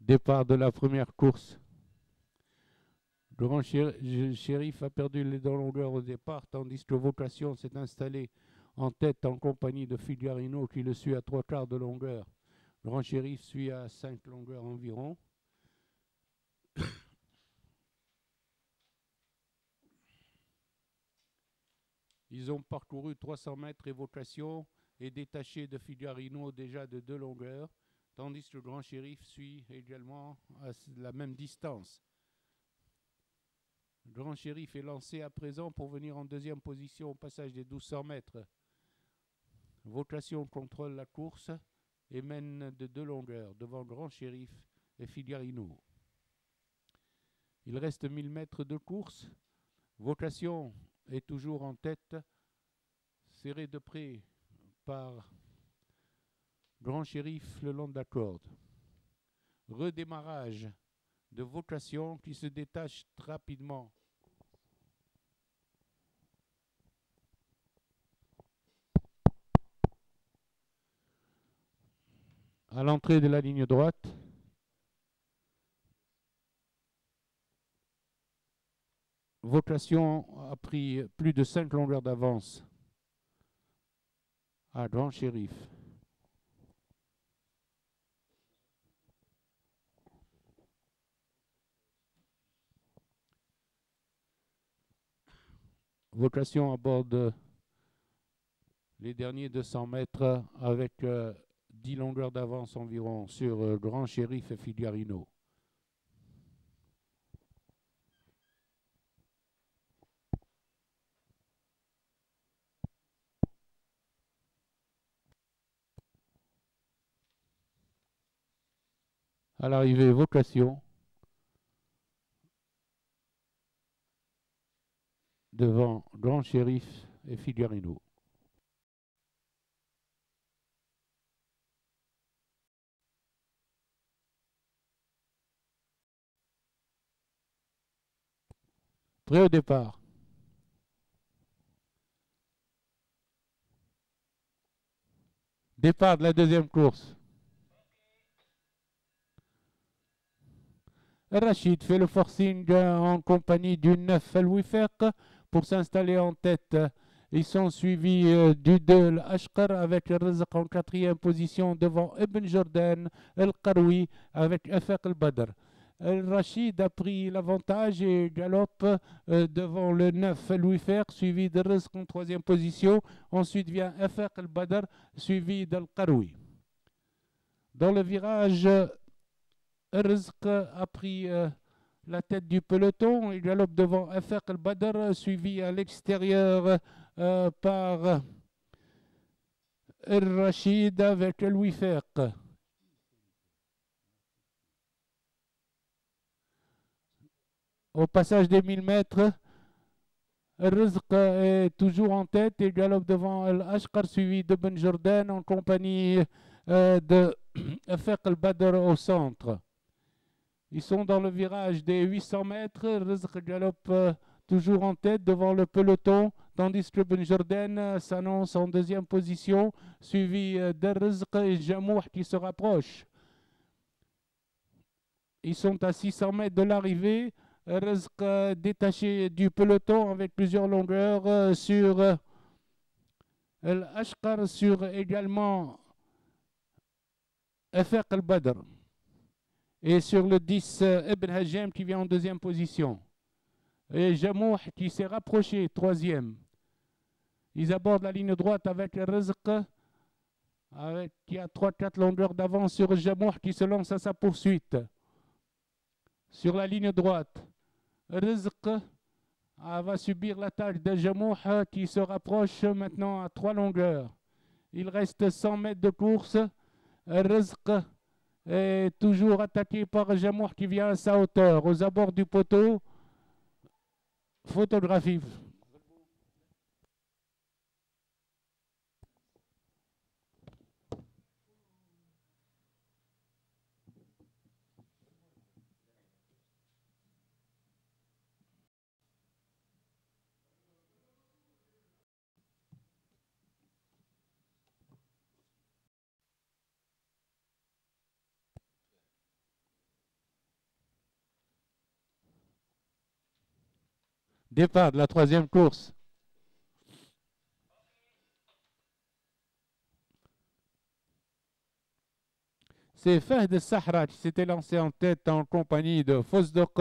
Départ de la première course. Grand Shérif a perdu les deux longueurs au départ, tandis que Vocation s'est installé en tête en compagnie de Figarino qui le suit à 3/4 de longueur. Grand Shérif suit à 5 longueurs environ. Ils ont parcouru 300 mètres et Vocation est détaché de Figarino déjà de 2 longueurs, tandis que le Grand Shérif suit également à la même distance. Le Grand Shérif est lancé à présent pour venir en deuxième position au passage des 1200 mètres. Vocation contrôle la course et mène de 2 longueurs devant Grand Shérif et Figarino. Il reste 1000 mètres de course. Vocation est toujours en tête, serré de près par Grand Shérif le long de la corde. Redémarrage de Vocation qui se détache rapidement. À l'entrée de la ligne droite, Vocation a pris plus de 5 longueurs d'avance à Grand Shérif. Vocation aborde les derniers 200 mètres avec 10 longueurs d'avance environ sur Grand Shérif et Figarino. À l'arrivée, Vocation devant Grand Shérif et Figarino. Prêt au départ. Départ de la deuxième course. Rachid fait le forcing en compagnie du 9 El Wifaq pour s'installer en tête. Ils sont suivis du 2 Ashkar avec Rizq en quatrième position devant Ibn Jordan El Qaroui avec Afaq El Badr. Rachid a pris l'avantage et galope devant le 9 El Wifaq suivi de Rizq en troisième position. Ensuite vient Afaq El Badr suivi d'El Qaroui. Dans le virage, Rizq a pris la tête du peloton. Il galope devant Afaq El Badr, suivi à l'extérieur par El Rachid avec El Wifaq. Au passage des 1000 mètres, Rizq est toujours en tête et galope devant El Ashkar, suivi de Ben Jordan en compagnie de Afaq El Badr au centre. Ils sont dans le virage des 800 mètres. Rizq galope toujours en tête devant le peloton, tandis que Ben Jordan s'annonce en deuxième position, suivi de Rizq et Jamouh qui se rapprochent. Ils sont à 600 mètres de l'arrivée. Rizq détaché du peloton avec plusieurs longueurs sur Al-Ashqar, sur également Afaq al-Badr. Et sur le 10, Ibn Hajjam qui vient en deuxième position. Et Jamouh qui s'est rapproché, troisième. Ils abordent la ligne droite avec Rizq, qui a 3-4 longueurs d'avance sur Jamouh qui se lance à sa poursuite. Sur la ligne droite, Rizq va subir l'attaque de Jamouh qui se rapproche maintenant à 3 longueurs. Il reste 100 mètres de course. Rizq est toujours attaqué par Jamouh qui vient à sa hauteur, aux abords du poteau. Photographie. Départ de la troisième course. C'est Fahd Sahra qui s'était lancé en tête en compagnie de Fosdok,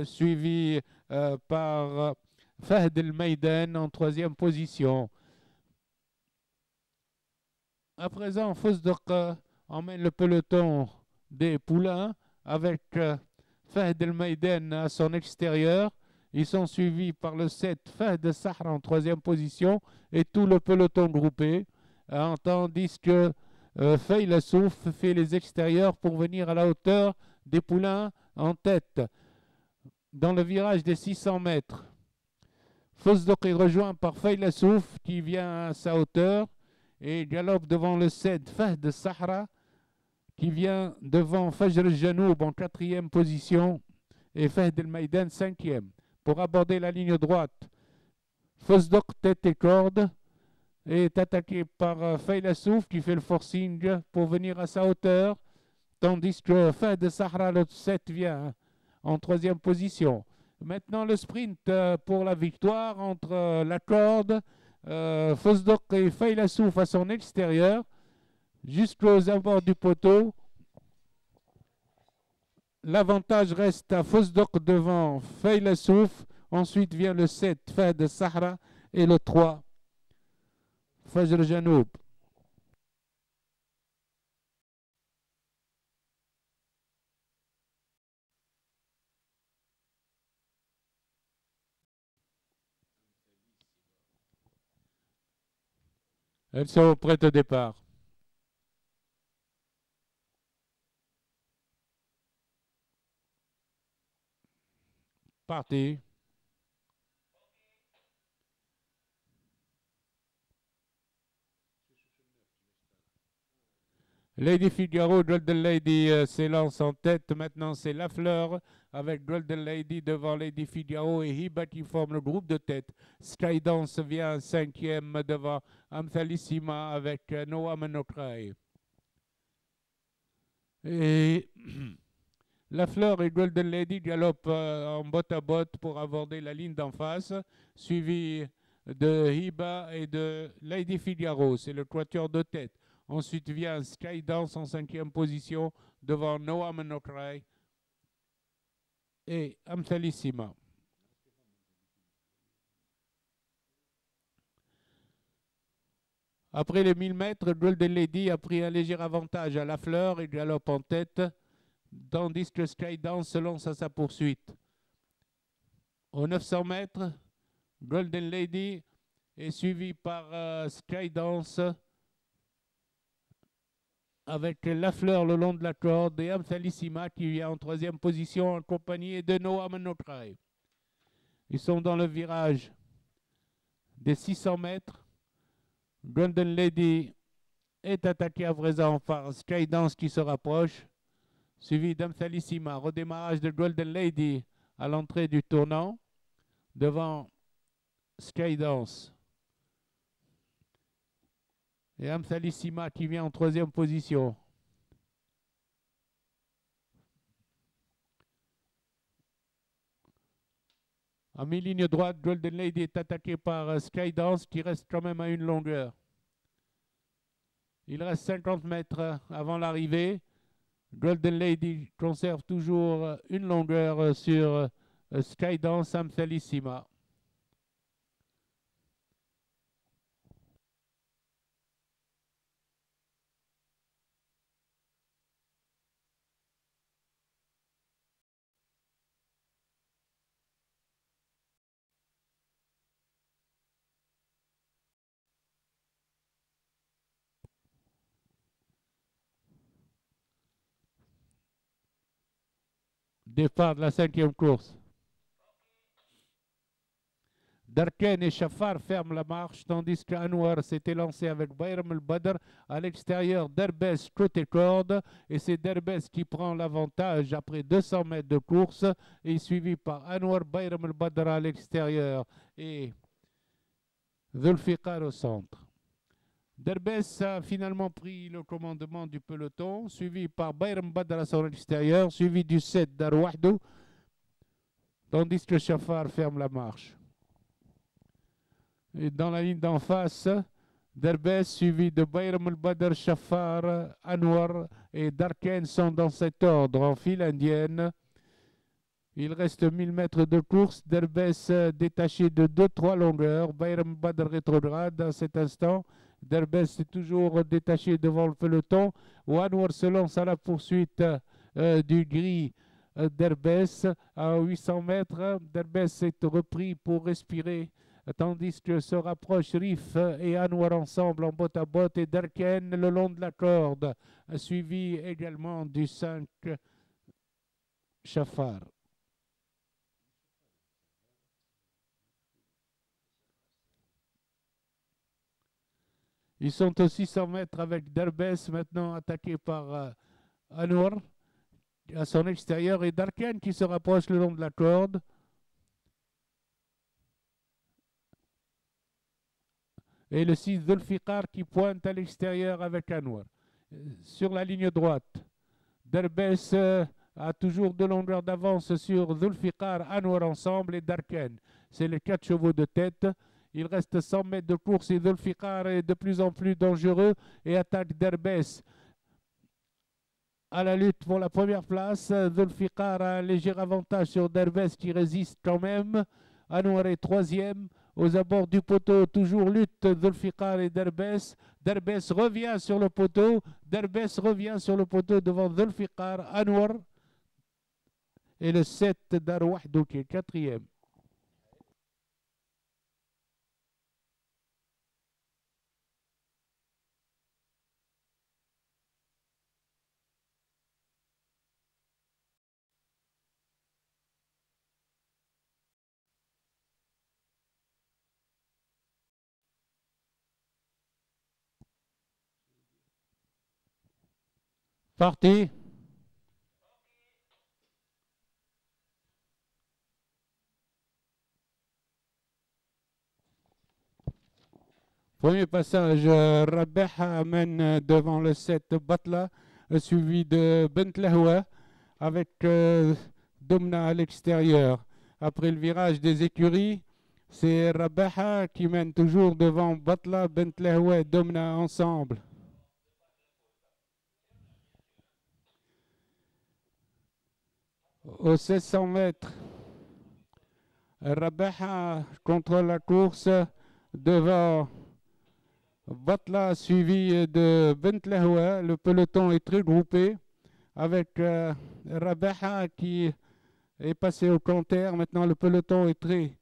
suivi par Fahd El Maiden en troisième position. À présent, Fosdok emmène le peloton des poulains avec Fahd El Maiden à son extérieur. Ils sont suivis par le 7 Fahd Sahra en troisième position et tout le peloton groupé, tandis que Feuille Souf fait les extérieurs pour venir à la hauteur des poulains en tête. Dans le virage des 600 mètres, Fosdok est rejoint par Feuille Souf qui vient à sa hauteur et galope devant le 7 Fahd Sahra qui vient devant Fajr Janoub en quatrième position et Fahd El Maiden cinquième. Pour aborder la ligne droite, Fosdok tête et corde est attaqué par Feuille Souf qui fait le forcing pour venir à sa hauteur, tandis que Fahd Sahra, le 7, vient en troisième position. Maintenant le sprint pour la victoire entre la corde, Fosdok et Feuille Souf à son extérieur, jusqu'aux abords du poteau. L'avantage reste à Fosdok devant Feuille Souf. Ensuite vient le 7 Fahd Sahra et le 3 Fajr Janoub. Elles sont prêtes au départ. Parti. Lady Figaro, Golden Lady s'élance en tête. Maintenant, c'est Lafleur avec Golden Lady devant Lady Figaro et Hiba qui forment le groupe de tête. Skydance vient cinquième devant Amthalissima avec Noah Manokrai. Et Lafleur et Golden Lady galopent en botte à botte pour aborder la ligne d'en face, suivi de Hiba et de Lady Figaro. C'est le quatuor de tête. Ensuite vient Skydance en cinquième position devant Noah Manokrai et Amthalissima. Après les 1000 mètres, Golden Lady a pris un léger avantage à Lafleur et galope en tête, tandis que Skydance se lance à sa poursuite. Aux 900 mètres, Golden Lady est suivi par Skydance avec Lafleur le long de la corde et Amthalissima qui vient en troisième position en compagnie de Noah Manokrai. Ils sont dans le virage des 600 mètres. Golden Lady est attaqué à présent par Skydance qui se rapproche, suivi d'Amthalissima. Redémarrage de Golden Lady à l'entrée du tournant devant Skydance. Et Amthalissima qui vient en troisième position. En mi-ligne droite, Golden Lady est attaqué par Skydance qui reste quand même à une longueur. Il reste 50 mètres avant l'arrivée. Golden Lady conserve toujours une longueur sur Skydance Amthalissima. Départ de la cinquième course. Darken et Shafar ferment la marche, tandis qu'Anwar s'était lancé avec Bayram el-Badr à l'extérieur. Derbez côté corde, et c'est Derbez qui prend l'avantage après 200 mètres de course, et suivi par Anwar, Bayram el-Badr à l'extérieur et Zulfiqar au centre. Derbez a finalement pris le commandement du peloton, suivi par Bayram Badr à son extérieur, suivi du 7 Darwahdou, tandis que Shafar ferme la marche. Et dans la ligne d'en face, Derbez suivi de Bayram al-Badr, Shafar, Anwar et Darken sont dans cet ordre en file indienne. Il reste 1000 mètres de course. Derbez détaché de 2-3 longueurs. Bayram Badr rétrograde à cet instant. Derbez est toujours détaché devant le peloton. Anwar se lance à la poursuite du gris Derbez à 800 mètres. Derbez est repris pour respirer, tandis que se rapprochent Rif et Anwar ensemble en botte à botte et Darken le long de la corde, suivi également du 5 Shafar. Ils sont aux 600 mètres avec Derbez, maintenant attaqué par Anwar à son extérieur et Darken qui se rapproche le long de la corde. Et le 6 Zulfikar qui pointe à l'extérieur avec Anwar. Sur la ligne droite, Derbez a toujours 2 longueurs d'avance sur Zulfikar, Anwar ensemble et Darken. C'est les 4 chevaux de tête. Il reste 100 mètres de course et Zulfikar est de plus en plus dangereux et attaque Derbez. À la lutte pour la première place, Zulfikar a un léger avantage sur Derbez qui résiste quand même. Anwar est 3e. Aux abords du poteau, toujours lutte Zulfikar et Derbez. Derbez revient sur le poteau. Derbez revient sur le poteau devant Zulfikar, Anwar et le 7 Darwahdou qui est 4e. Parti. Premier passage, Rabeha mène devant le 7 Batla, suivi de Bentlahwa avec Domna à l'extérieur. Après le virage des écuries, c'est Rabeha qui mène toujours devant Batla, Bentlahwa et Domna ensemble. Aux 1600 mètres, Rabeha contrôle la course devant Batla suivi de Bentlahwa. Le peloton est très groupé avec Rabeha qui est passé au compteur. Maintenant, le peloton est très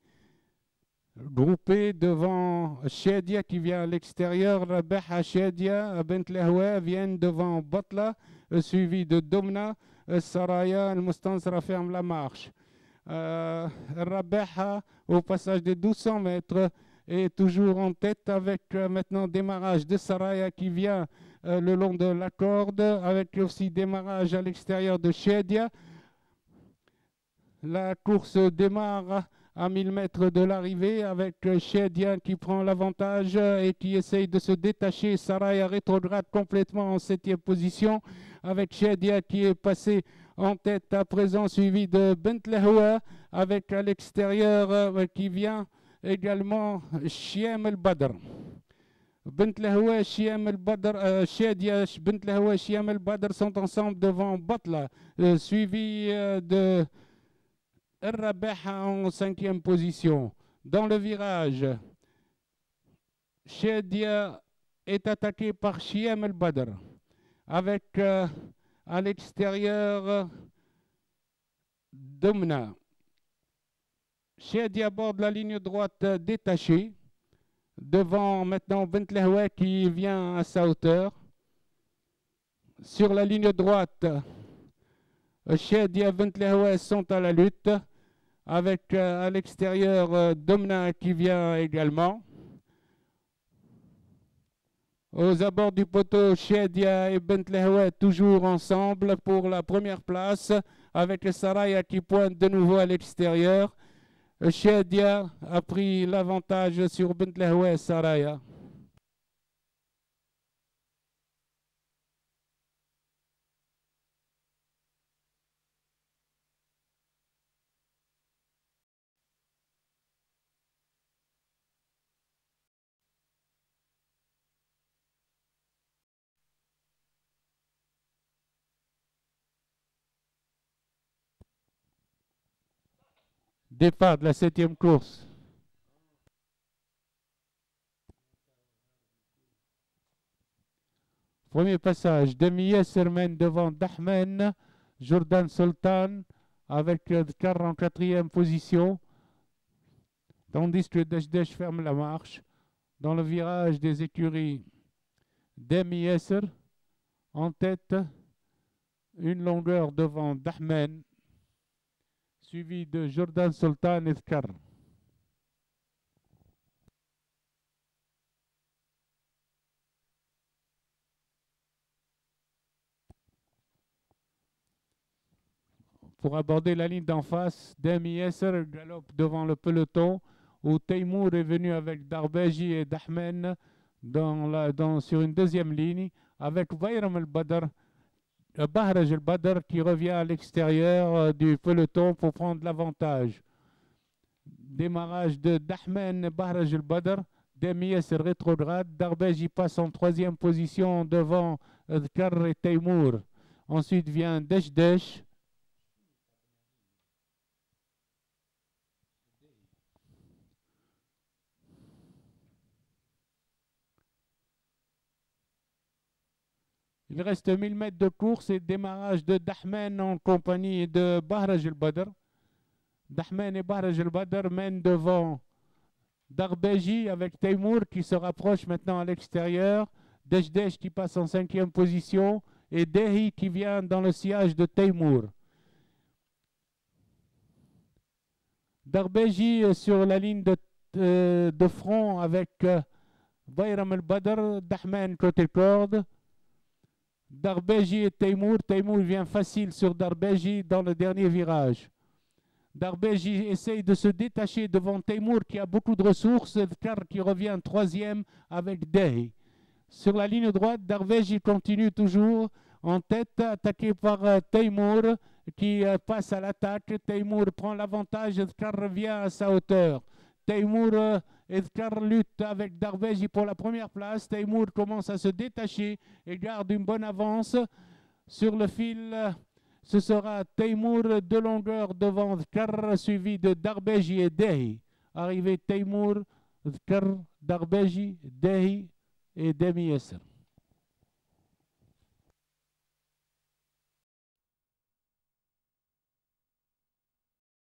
groupé devant Chedia qui vient à l'extérieur. Rabeha, Chedia, Bentlahwa viennent devant Batla, suivi de Domna. Saraya, le Mustansra ferme la marche. Rabeha, au passage des 1200 mètres, est toujours en tête avec maintenant démarrage de Saraya qui vient le long de la corde, avec aussi démarrage à l'extérieur de Chedia. La course démarre à 1000 mètres de l'arrivée avec Chedia qui prend l'avantage et qui essaye de se détacher. Saraya rétrograde complètement en 7e position avec Chedia qui est passé en tête à présent, suivi de Bentlahwa avec à l'extérieur qui vient également Chiem el-Badr. Bentlahwa, Chiem el-Badr, Chedia, Bentlahwa, Chiem el-Badr sont ensemble devant Batla, suivi de Rabeha en 5e position. Dans le virage, Chedia est attaqué par Chiem el-Badr avec à l'extérieur Domna. Chedia aborde la ligne droite détachée. Devant maintenant Bentlahwa qui vient à sa hauteur. Sur la ligne droite, Chedia et Bentlahwa sont à la lutte. Avec à l'extérieur Domna qui vient également. Aux abords du poteau, Chedia et Bentlahwa toujours ensemble pour la première place, avec Saraya qui pointe de nouveau à l'extérieur. Chedia a pris l'avantage sur Bentlahwa et Saraya. Départ de la 7e course. Premier passage, Demi Yesserman devant Dahmen, Jordan Sultan avec Dhkar en 4e position, tandis que Deshdesh ferme la marche. Dans le virage des écuries, Demi Yesser en tête, une longueur devant Dahmen, suivi de Jordan Sultan et Dhkar. Pour aborder la ligne d'en face, Demi Yesser galope devant le peloton, où Teymour est venu avec Darbeji et Dahmen sur une deuxième ligne, avec Bayram al-Badr, Bahraj al-Badr qui revient à l'extérieur du peloton pour prendre l'avantage. Démarrage de Dahmen et Bahraj al-Badr, Demi Yesser rétrograde, Darbeji passe en 3e position devant Dhkar et Teymour. Ensuite vient Deshdesh. Il reste 1000 mètres de course et démarrage de Dahmen en compagnie de Bahraj al-Badr. Dahmen et Bahraj al-Badr mènent devant Darbeji avec Teymour qui se rapproche maintenant à l'extérieur. Deshdesh qui passe en 5e position et Dehi qui vient dans le sillage de Teymour. Darbeji sur la ligne de front avec Bayram al-Badr, Dahmen côté corde. Darbeji et Teymour. Teymour vient facile sur Darbeji dans le dernier virage. Darbeji essaye de se détacher devant Teymour qui a beaucoup de ressources, Dhkar qui revient 3e avec Dehi. Sur la ligne droite, Darbeji continue toujours en tête, attaqué par Teymour qui passe à l'attaque. Teymour prend l'avantage, Dhkar revient à sa hauteur. Teymour et Dhkar luttent avec Darbeji pour la première place. Teymour commence à se détacher et garde une bonne avance. Sur le fil, ce sera Teymour de longueur devant Dhkar, suivi de Darbeji et Dehi. Arrivé Teymour, Dhkar, Darbeji, Dehi et Demi Yesser.